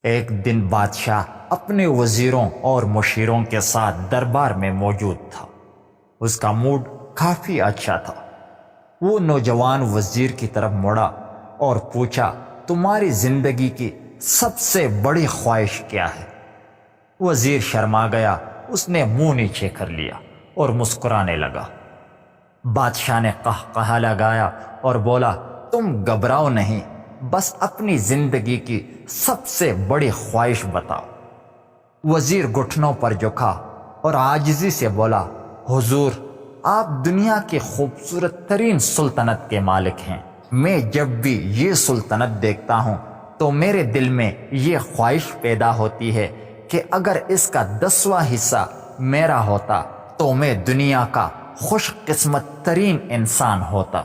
ایک دن بادشاہ اپنے وزیروں اور مشیروں کے ساتھ دربار میں موجود تھا۔ اس کا موڈ کافی اچھا تھا۔ وہ نوجوان وزیر کی طرف مڑا اور پوچھا، تمہاری زندگی کی سب سے بڑی خواہش کیا ہے؟ وزیر شرما گیا، اس نے منہ نیچے کر لیا اور مسکرانے لگا۔ بادشاہ نے قہقہہ لگایا اور بولا، تم گھبراؤ نہیں، بس اپنی زندگی کی سب سے بڑی خواہش بتاؤ۔ وزیر گھٹنوں پر جھکا اور عاجزی سے بولا، حضور، آپ دنیا کی خوبصورت ترین سلطنت کے مالک ہیں۔ میں جب بھی یہ سلطنت دیکھتا ہوں تو میرے دل میں یہ خواہش پیدا ہوتی ہے کہ اگر اس کا 10واں حصہ میرا ہوتا تو میں دنیا کا خوش قسمت ترین انسان ہوتا۔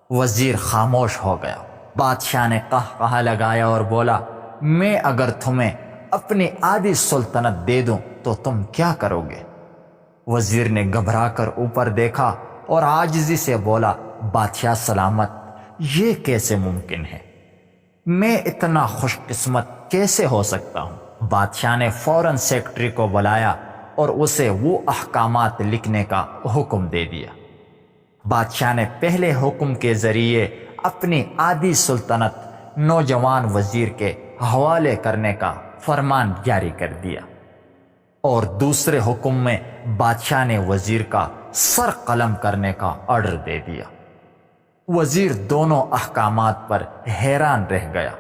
وزیر خاموش ہو گیا۔ بادشاہ نے قہقہہ لگایا اور بولا، میں اگر تمہیں اپنی آدھی سلطنت دے دوں تو تم کیا کرو گے؟ وزیر نے گھبرا کر اوپر دیکھا اور عاجزی سے بولا، بادشاہ سلامت، یہ کیسے ممکن ہے؟ میں اتنا خوش قسمت کیسے ہو سکتا ہوں؟ بادشاہ نے فوراً سیکرٹری کو بلایا اور اسے وہ احکامات لکھنے کا حکم دے دیا۔ بادشاہ نے پہلے حکم کے ذریعے اپنی آدھی سلطنت نوجوان وزیر کے حوالے کرنے کا فرمان جاری کر دیا، اور دوسرے حکم میں بادشاہ نے وزیر کا سر قلم کرنے کا آرڈر دے دیا۔ وزیر دونوں احکامات پر حیران رہ گیا۔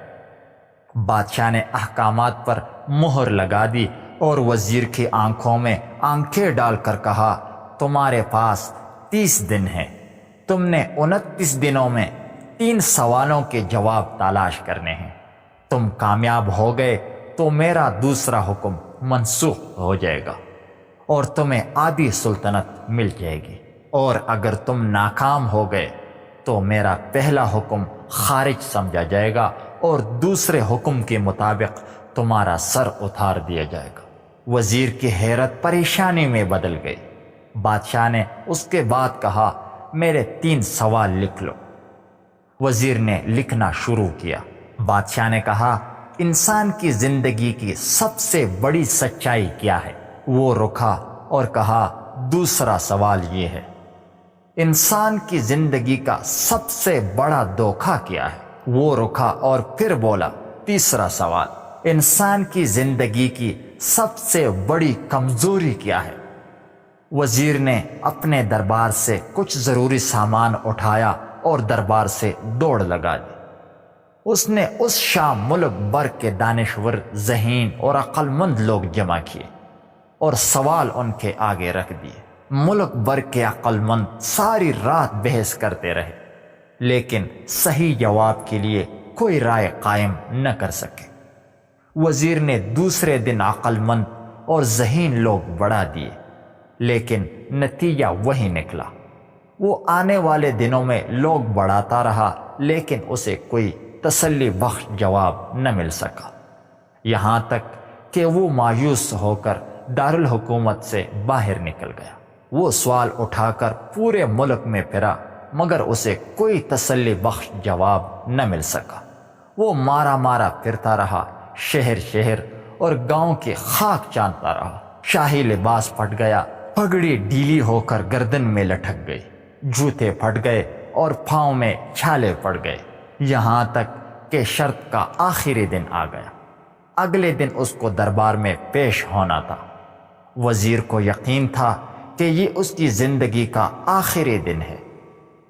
بادشاہ نے احکامات پر مہر لگا دی اور وزیر کی آنکھوں میں آنکھیں ڈال کر کہا، تمہارے پاس 30 دن ہیں۔ تم نے 29 دنوں میں 3 سوالوں کے جواب تلاش کرنے ہیں۔ تم کامیاب ہو گئے تو میرا دوسرا حکم منسوخ ہو جائے گا اور تمہیں آدھی سلطنت مل جائے گی، اور اگر تم ناکام ہو گئے تو میرا پہلا حکم خارج سمجھا جائے گا اور دوسرے حکم کے مطابق تمہارا سر اتار دیا جائے گا۔ وزیر کی حیرت پریشانی میں بدل گئی۔ بادشاہ نے اس کے بعد کہا، میرے 3 سوال لکھ لو۔ وزیر نے لکھنا شروع کیا۔ بادشاہ نے کہا، انسان کی زندگی کی سب سے بڑی سچائی کیا ہے؟ وہ رکا اور کہا، دوسرا سوال یہ ہے۔ انسان کی زندگی کا سب سے بڑا دھوکہ کیا ہے؟ وہ رکا اور پھر بولا، تیسرا سوال۔ انسان کی زندگی کی سب سے بڑی کمزوری کیا ہے؟ وزیر نے اپنے دربار سے کچھ ضروری سامان اٹھایا اور دربار سے دوڑ لگا دی۔ اس نے اس شام ملک بھر کے دانشور، ذہین اور عقل مند لوگ جمع کیے اور سوال ان کے آگے رکھ دیے۔ ملک بھر کے عقل مند ساری رات بحث کرتے رہے، لیکن صحیح جواب کے لیے کوئی رائے قائم نہ کر سکے۔ وزیر نے دوسرے دن عقل مند اور ذہین لوگ بڑھا دیے، لیکن نتیجہ وہی نکلا۔ وہ آنے والے دنوں میں لوگ بڑھاتا رہا، لیکن اسے کوئی تسلی بخش جواب نہ مل سکا، یہاں تک کہ وہ مایوس ہو کر دارالحکومت سے باہر نکل گیا۔ وہ سوال اٹھا کر پورے ملک میں پھرا، مگر اسے کوئی تسلی بخش جواب نہ مل سکا۔ وہ مارا مارا پھرتا رہا، شہر شہر اور گاؤں کی خاک چانتا رہا۔ شاہی لباس پھٹ گیا، پگڑی ڈھیلی ہو کر گردن میں لٹک گئی، جوتے پھٹ گئے اور پاؤں میں چھالے پڑ گئے، یہاں تک کہ شرط کا آخری دن آ گیا۔ اگلے دن اس کو دربار میں پیش ہونا تھا۔ وزیر کو یقین تھا کہ یہ اس کی زندگی کا آخری دن ہے۔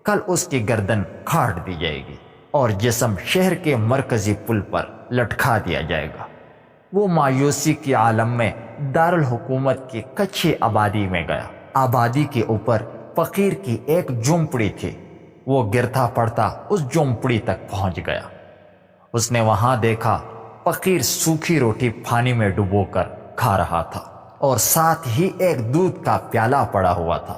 کل اس کی گردن کاٹ دی جائے گی اور جسم شہر کے مرکزی پل پر لٹکا دیا جائے گا۔ وہ مایوسی کے عالم میں دارالحکومت کی کچی آبادی میں گیا۔ آبادی کے اوپر فقیر کی ایک جھونپڑی تھی۔ وہ گرتا پڑتا اس جھونپڑی تک پہنچ گیا۔ اس نے وہاں دیکھا فقیر سوکھی روٹی پانی میں ڈبو کر کھا رہا تھا، اور ساتھ ہی ایک دودھ کا پیالہ پڑا ہوا تھا،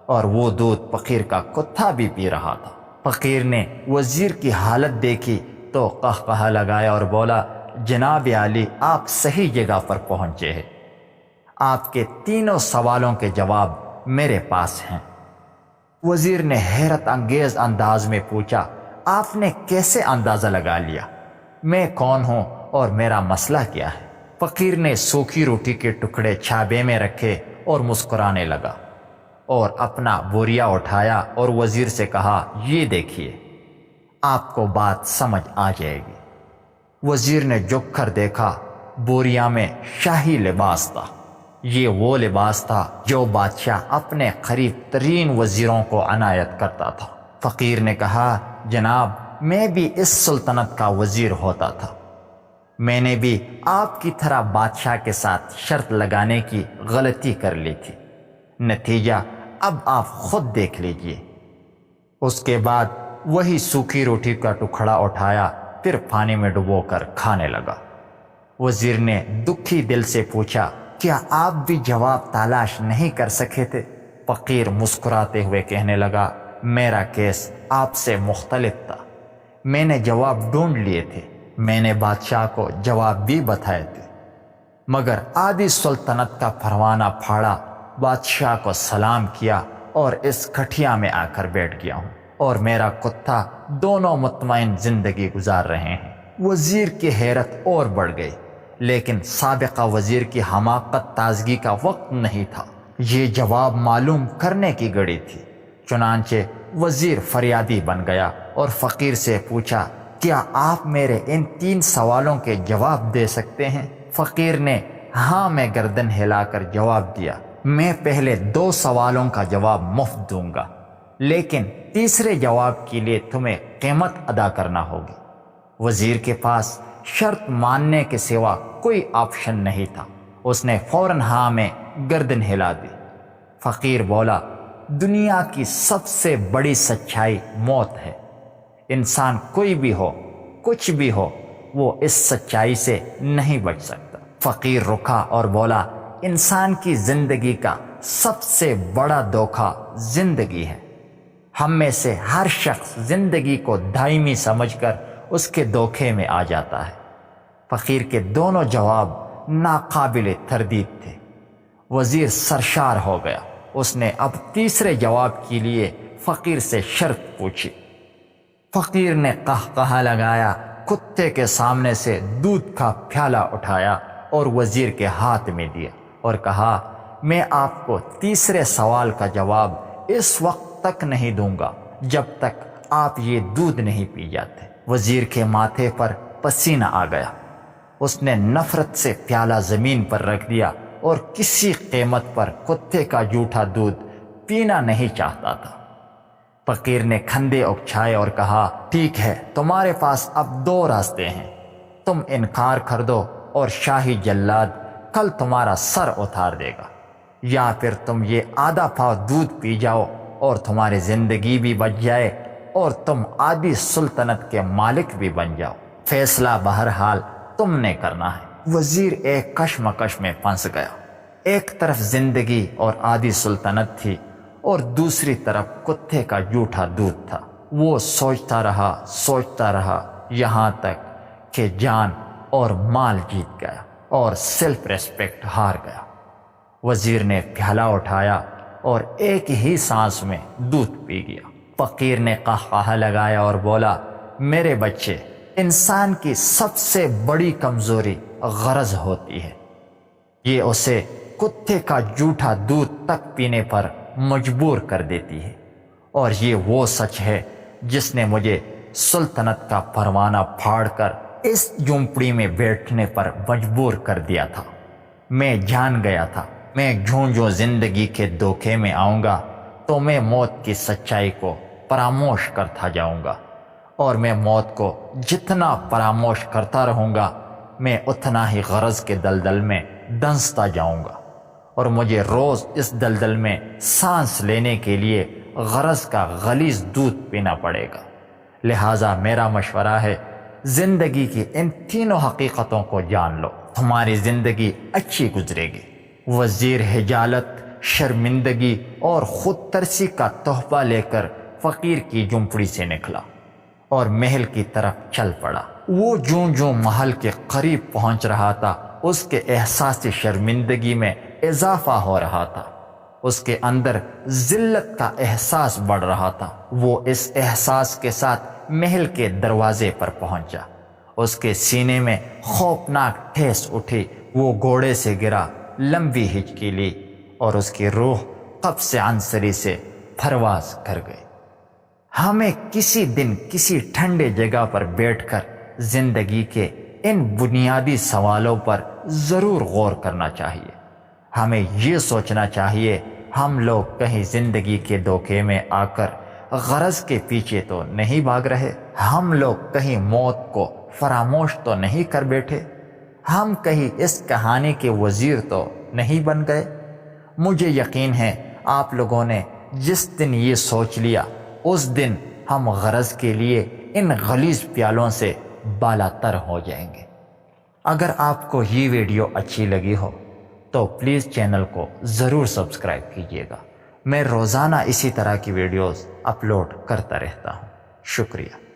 اور وہ دودھ فقیر کا کتا بھی پی رہا تھا۔ فقیر نے وزیر کی حالت دیکھی تو قہقہہ لگایا اور بولا، جناب عالی، آپ صحیح جگہ پر پہنچے ہیں۔ آپ کے 3 سوالوں کے جواب میرے پاس ہیں۔ وزیر نے حیرت انگیز انداز میں پوچھا، آپ نے کیسے اندازہ لگا لیا؟ میں کون ہوں اور میرا مسئلہ کیا ہے؟ فقیر نے سوکھی روٹی کے ٹکڑے چھابے میں رکھے اور مسکرانے لگا اور اپنا بوریا اٹھایا اور وزیر سے کہا، یہ دیکھیے، آپ کو بات سمجھ آ جائے گی۔ وزیر نے جھک کر دیکھا، بوریا میں شاہی لباس تھا۔ یہ وہ لباس تھا جو بادشاہ اپنے قریب ترین وزیروں کو عنایت کرتا تھا۔ فقیر نے کہا، جناب، میں بھی اس سلطنت کا وزیر ہوتا تھا۔ میں نے بھی آپ کی طرح بادشاہ کے ساتھ شرط لگانے کی غلطی کر لی تھی۔ نتیجہ اب آپ خود دیکھ لیجئے۔ اس کے بعد وہی سوکھی روٹی کا ٹکڑا اٹھایا، پھر پانی میں ڈبو کر کھانے لگا۔ وزیر نے دکھی دل سے پوچھا، کیا آپ بھی جواب تلاش نہیں کر سکے تھے؟ فقیر مسکراتے ہوئے کہنے لگا، میرا کیس آپ سے مختلف تھا۔ میں نے جواب ڈھونڈ لیے تھے، میں نے بادشاہ کو جواب بھی بتائے تھے، مگر آدھی سلطنت کا پروانہ پھاڑا، بادشاہ کو سلام کیا اور اس کھٹیا میں آ کر بیٹھ گیا ہوں، اور میرا کتا دونوں مطمئن زندگی گزار رہے ہیں۔ وزیر کی حیرت اور بڑھ گئی، لیکن سابقہ وزیر کی حماقت تازگی کا وقت نہیں تھا۔ یہ جواب معلوم کرنے کی گھڑی تھی۔ چنانچہ وزیر فریادی بن گیا اور فقیر سے پوچھا، کیا آپ میرے ان 3 سوالوں کے جواب دے سکتے ہیں؟ فقیر نے ہاں میں گردن ہلا کر جواب دیا، میں پہلے 2 سوالوں کا جواب مفت دوں گا، لیکن تیسرے جواب کے لیے تمہیں قیمت ادا کرنا ہوگی۔ وزیر کے پاس شرط ماننے کے سوا کوئی آپشن نہیں تھا۔ اس نے فوراً ہاں میں گردن ہلا دی۔ فقیر بولا، دنیا کی سب سے بڑی سچائی موت ہے۔ انسان کوئی بھی ہو، کچھ بھی ہو، وہ اس سچائی سے نہیں بچ سکتا۔ فقیر رکا اور بولا، انسان کی زندگی کا سب سے بڑا دھوکہ زندگی ہے۔ ہم میں سے ہر شخص زندگی کو دائمی سمجھ کر اس کے دھوکے میں آ جاتا ہے۔ فقیر کے دونوں جواب ناقابل تردید تھے۔ وزیر سرشار ہو گیا۔ اس نے اب تیسرے جواب کے لیے فقیر سے شرط پوچھی۔ فقیر نے قہقہا لگایا، کتے کے سامنے سے دودھ کا پیالہ اٹھایا اور وزیر کے ہاتھ میں دیا اور کہا، میں آپ کو تیسرے سوال کا جواب اس وقت تک نہیں دوں گا جب تک آپ یہ دودھ نہیں پی جاتے۔ وزیر کے ماتھے پر پسینہ آ گیا۔ اس نے نفرت سے پیالہ زمین پر رکھ دیا اور کسی قیمت پر کتے کا جھوٹا دودھ پینا نہیں چاہتا تھا۔ فقیر نے کھندے اکچھائے اور کہا، ٹھیک ہے، تمہارے پاس اب 2 راستے ہیں۔ تم انکار کر دو اور شاہی جلاد کل تمہارا سر اتار دے گا، یا پھر تم یہ آدھا پاؤ دودھ پی جاؤ اور تمہاری زندگی بھی بچ جائے اور تم آدھی سلطنت کے مالک بھی بن جاؤ۔ فیصلہ بہرحال تم نے کرنا ہے۔ وزیر ایک کشمکش میں پھنس گیا۔ ایک طرف زندگی اور آدھی سلطنت تھی اور دوسری طرف کتے کا جھوٹا دودھ تھا۔ وہ سوچتا رہا یہاں تک کہ جان اور مال جیت گیا اور سیلف ریسپیکٹ ہار گیا۔ وزیر نے پیالہ اٹھایا اور ایک ہی سانس میں دودھ پی گیا۔ فقیر نے قہقہا لگایا اور بولا، میرے بچے، انسان کی سب سے بڑی کمزوری غرض ہوتی ہے۔ یہ اسے کتے کا جھوٹا دودھ تک پینے پر مجبور کر دیتی ہے، اور یہ وہ سچ ہے جس نے مجھے سلطنت کا پروانہ پھاڑ کر اس جھونپڑی میں بیٹھنے پر مجبور کر دیا تھا۔ میں جان گیا تھا میں جوں زندگی کے دھوکے میں آؤں گا تو میں موت کی سچائی کو فراموش کرتا جاؤں گا، اور میں موت کو جتنا فراموش کرتا رہوں گا میں اتنا ہی غرض کے دلدل میں دنستا جاؤں گا، اور مجھے روز اس دلدل میں سانس لینے کے لیے غرض کا غلیظ دودھ پینا پڑے گا۔ لہٰذا میرا مشورہ ہے، زندگی کی ان 3 حقیقتوں کو جان لو، تمہاری زندگی اچھی گزرے گی۔ وزیر حجالت، شرمندگی اور خود ترسی کا تحفہ لے کر فقیر کی جھونپڑی سے نکلا اور محل کی طرف چل پڑا۔ وہ جوں محل کے قریب پہنچ رہا تھا، اس کے احساس شرمندگی میں اضافہ ہو رہا تھا۔ اس کے اندر ذلت کا احساس بڑھ رہا تھا۔ وہ اس احساس کے ساتھ محل کے دروازے پر پہنچا اس کے سینے میں خوفناک ٹھیس اٹھی، وہ گھوڑے سے گرا، لمبی ہچکی لی اور اس کی روح قبض عنصری سے پرواز کر گئی۔ ہمیں کسی دن کسی ٹھنڈے جگہ پر بیٹھ کر زندگی کے ان بنیادی سوالوں پر ضرور غور کرنا چاہیے۔ ہمیں یہ سوچنا چاہیے ہم لوگ کہیں زندگی کے دھوکے میں آ کر غرض کے پیچھے تو نہیں بھاگ رہے، ہم لوگ کہیں موت کو فراموش تو نہیں کر بیٹھے، ہم کہیں اس کہانی کے وزیر تو نہیں بن گئے۔ مجھے یقین ہے آپ لوگوں نے جس دن یہ سوچ لیا اس دن ہم غرض کے لیے ان غلیظ پیالوں سے بالا تر ہو جائیں گے۔ اگر آپ کو یہ ویڈیو اچھی لگی ہو تو پلیز چینل کو ضرور سبسکرائب کیجیے گا۔ میں روزانہ اسی طرح کی ویڈیوز اپلوڈ کرتا رہتا ہوں۔ شکریہ۔